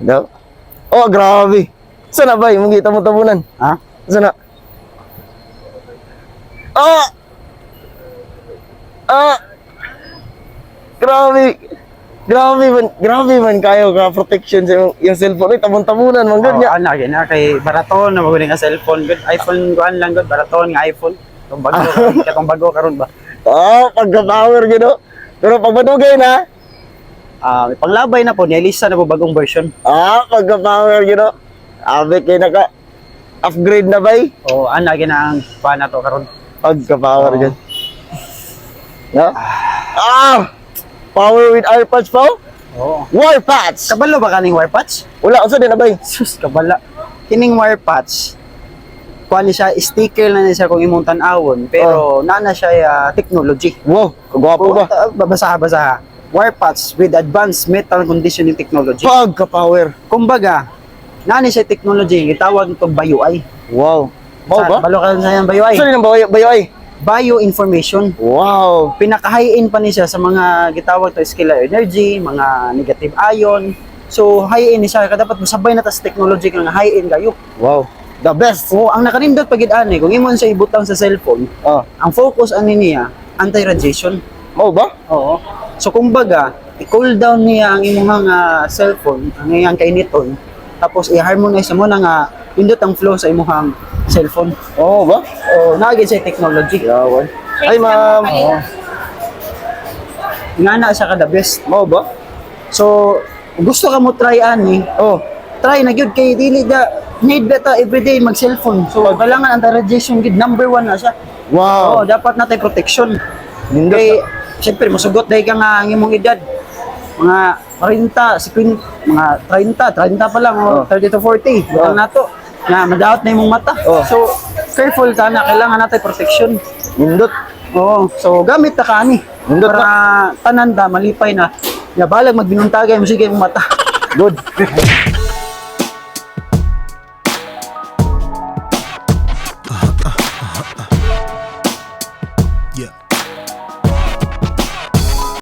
No? Oh, grabe. Sana ba yung kita mo tabunan? Ha? Sana? Ah! Ah! Grabe. Grabe man kayo ka protection sa yung cellphone. Ay, tabon-tabunan man gud niya. Ana gina kay baraton na maguling nga cellphone good iPhone kuan lang good baraton nga iPhone. Kung bago katong bago karon ba. Oh, pagka-power gino. Pero pag madugay na, May panglabay na po ni Elisa na po bagong version. pagka-power gino. Abe kay naka upgrade na bay. O ana gina ang kuan na to karon. Pagka-power gud. No? Power with AirPods po? Oo. Wire patch. Kabalo ba kaning wire patch? Wala unsa din na bay? Sus kabala. Kining wire patch kuan ni siya sticker na niya siya kung imong tan-awon pero naa na siya technology. Wow, kagwapo ba? Babasa. Wire patch with advanced metal conditioning technology. Pagka-power. Kumbaga, naa ni siya technology gitawag nito BioI. Wow. Mau ba? Balo ka sa BioI. Unsa din ang bayo ay? Bioinformation. Wow. Pinaka-high-end pa niya sa mga gitawag to scalar energy, mga negative ion. So, high-end ni siya. Dapat masabay na ta sa technology nga high-end kayo. Wow. The best. So, ang nakarindot pagid ani kung imon siya ibutang sa cellphone, ang focus ani niya anti-radiation. Mau ba? Oo. So, kumbaga, i-cool down niya ang imong cellphone, ang iyang kainiton, tapos i-harmonize mo na nga pindot ang flow sa imong cellphone. Oo ba? O, naagin siya technology. Yawan. Ay, ma'am. Oo. Nga na siya ka the best. Mau ba? So, kung gusto ka mo try ani, try na gyud kay dili da need beta everyday mag cellphone. So, kailangan anti-radiation gid number 1 na siya. Wow. Oo, dapat natay protection. Nindot Kay syempre mosugot dai ka nga ang imong edad. Mga 40, mga 30 pa lang o 30 to 40. Lang nato. Na madaot na imong mata. So, careful ka na kailangan natay protection. Nindot. Oo. So, gamit ta kani. Nindot Para tanan da malipay na. Ya balag magbinuntagay mo sige imong mata. Good.